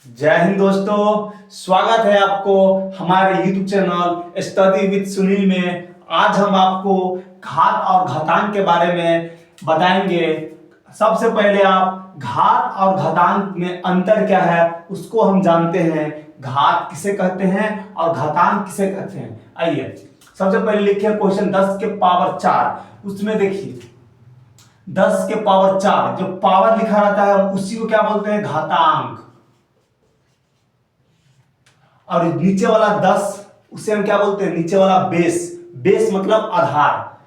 जय हिंद दोस्तों, स्वागत है आपको हमारे YouTube channel study with Sunil में। आज हम आपको घात और घातांक के बारे में बताएंगे। सबसे पहले आप घात और घातांक में अंतर क्या है उसको हम जानते हैं। घात किसे कहते हैं और घातांक किसे कहते हैं। आइए सबसे पहले लिखिए क्वेश्चन 10 के पावर 4। उसमें देखिए 10 के पावर 4 जो पावर लिखा रहता है उसी को क्या बोलते हैं, घातांक। और नीचे वाला 10 उसे हम क्या बोलते हैं, नीचे वाला बेस। बेस मतलब आधार।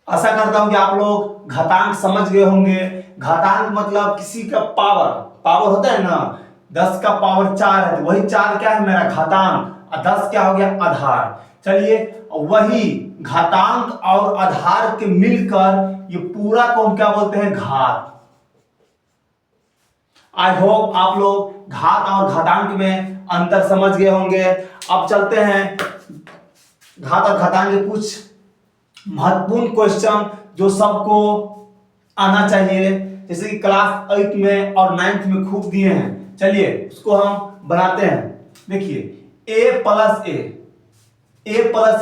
आशा करता हूं कि आप लोग घातांक समझ गए होंगे। घातांक मतलब किसी का पावर। पावर होता है ना, 10 का पावर 4 है तो वही 4 क्या है, मेरा घातांक। और 10 क्या हो गया, आधार। चलिए वही घातांक और आधार के मिलकर ये पूरा को हम क्या बोलते हैं, घात। आई होप आप लोग घात और घातांक में अंतर समझ गए होंगे। अब चलते हैं घात और घातांक के कुछ महत्वपूर्ण क्वेश्चन जो सबको आना चाहिए, जैसे कि क्लास 8 में और 9th में खूब दिए हैं। चलिए उसको हम बनाते हैं। देखिए a प्लस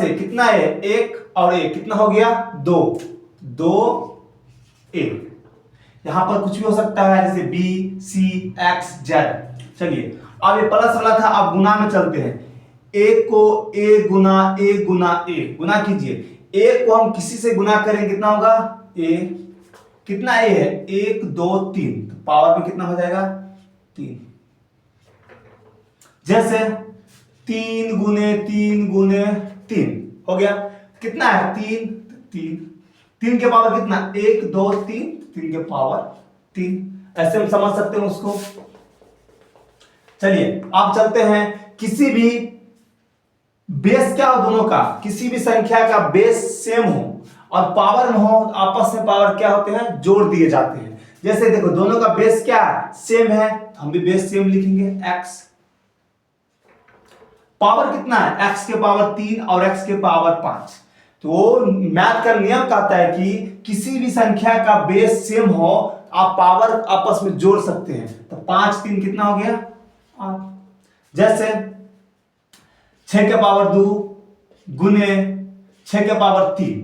ए कितना है, 1 और 1 कितना हो गया, 2a। यहां पर कुछ भी हो सकता है, जैसे बी सी एक्स जेड। चलिए अब ये प्लस वाला था, अब गुना में चलते हैं। ए को ए गुना कीजिए। ए को हम किसी से गुना करें कितना होगा, ए। कितना ए है, 1 2 3, तो पावर में कितना हो जाएगा, 3। जैसे 3 गुने 3 हो गया। कितना है, 3 के पावर कितना, 1 2 3, 3 के पावर 3। ऐसे हम समझ सकते हैं उसको। चलिए अब चलते हैं, किसी भी बेस क्या हो दोनों का, किसी भी संख्या का बेस सेम हो और पावर में हो, आपस में पावर क्या होते हैं, जोड़ दिए जाते हैं। जैसे देखो दोनों का बेस क्या है, सेम है, हम भी बेस सेम लिखेंगे, x। पावर कितना है, x के पावर 3 और x के पावर 5। तो मैथ का नियम कहता है कि किसी भी संख्या का बेस सेम हो, आप पावर आपस में जोड़ सकते हैं। तो 5 3 कितना हो गया, 8। जैसे 6 के पावर 2 गुने 6 के पावर 3,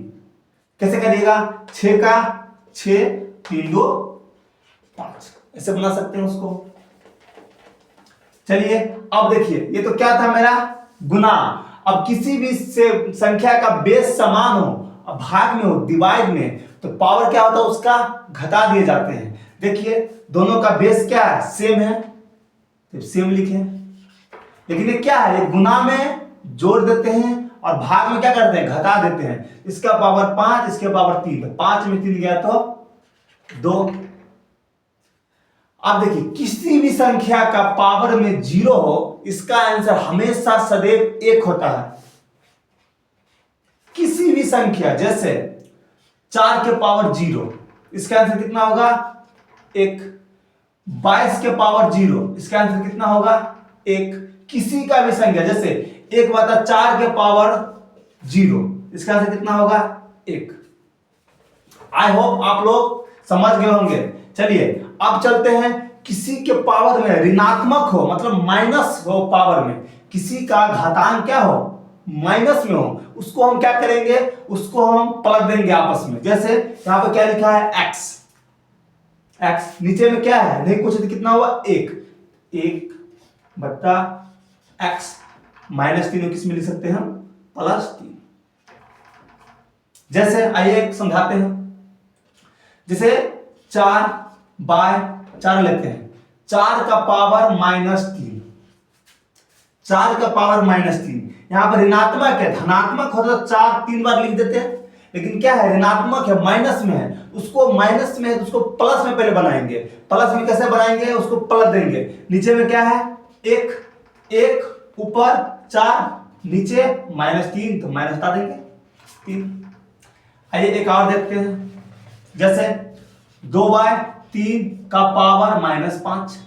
कैसे करिएगा, 6 का 6 3 2 5, ऐसे बना सकते हैं उसको। चलिए अब देखिए, ये तो क्या था मेरा, गुना। अब किसी भी से संख्या का बेस समान हो, अब भाग में हो, डिवाइड में, तो पावर क्या होता है, उसका घटा दिए जाते हैं। देखिए दोनों का बेस क्या है, सेम है, तो सेम लिखें। लेकिन ये क्या है, ये गुना में जोड़ देते हैं और भाग में क्या करते हैं, घटा देते हैं। इसका पावर 5, इसके पावर 3, तो 5 में 3 गया तो 2। अब देखिए किसी भी संख्या का पावर में 0 हो, इसका आंसर हमेशा सदैव 1 होता है। किसी भी संख्या, जैसे 4 के पावर 0, इसका आंसर कितना होगा, 1। 22 के पावर 0, इसका आंसर कितना होगा, 1। किसी का भी संख्या, जैसे 1 बटा 4 के पावर 0, इसका आंसर कितना होगा, 1। आई होप आप लोग समझ गए होंगे। चलिए अब चलते हैं, किसी के पावर में ऋणात्मक हो, मतलब माइनस हो पावर में, किसी का घातांक क्या हो, माइनस में हो, उसको हम क्या करेंगे, उसको हम पलट देंगे आपस में। जैसे यहां पर क्या लिखा है, x, नीचे में क्या है, नहीं कुछ, कितना हुआ, 1 बट्टा x माइनस 3 किस में लिख सकते हैं हम, +3। जैसे आइए समझाते हैं। जैसे 4/4 लेते हैं, 4 का पावर -3, 4 का पावर -3। यहां पर ऋणात्मक है, धनात्मक होता तो 4 3 बार लिख देते हैं, लेकिन क्या है, ऋणात्मक है, माइनस में है, उसको माइनस में है उसको प्लस में पहले बनाएंगे। प्लस में कैसे बनाएंगे, उसको पलट देंगे। नीचे में क्या है, 1 ऊपर 4, नीचे -3, तो माइनस हटा देंगे 3। आइए एक और देखते हैं। जैसे 2/3 का पावर -5,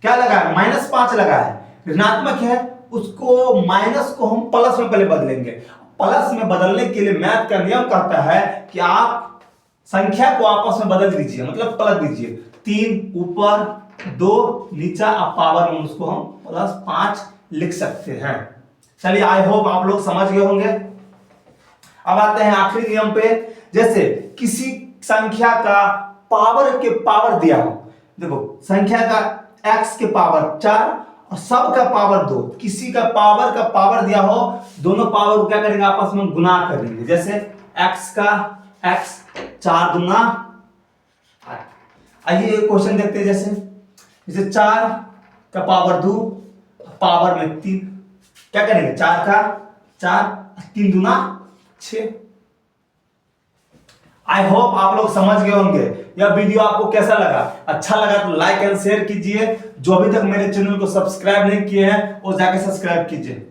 क्या लगा है, -5 लगा है, ऋणात्मक है, उसको माइनस को हम प्लस में पहले बदलेंगे। प्लस में बदलने के लिए मैथ का नियम कहता है कि आप संख्या को आपस में बदल दीजिए, मतलब पलट दीजिए। 3 ऊपर 2 नीचा, अब पावर में उसको हम +5 लिख सकते हैं। चलिए, आई होप आप लोग समझ गए होंगे। अब आते हैं आखिरी नियम पे। जैसे किसी संख्या का पावर दिया हो, देखो संख्या का x के पावर 4 और सब का पावर 2, किसी का पावर दिया हो, दोनों पावर को क्या करेंगे, आपस में गुना करेंगे। जैसे x का x 4 दूना 8। आइए क्वेश्चन देखते हैं। जैसे 4 का पावर 2 पावर में 3, क्या करेंगे, 4 का 4 3 दूना 6। आई होप आप लोग समझ गए होंगे। यह वीडियो आपको कैसा लगा? अच्छा लगा तो लाइक एंड शेयर कीजिए। जो अभी तक मेरे चैनल को सब्सक्राइब नहीं किए हैं वो जाके सब्सक्राइब कीजिए।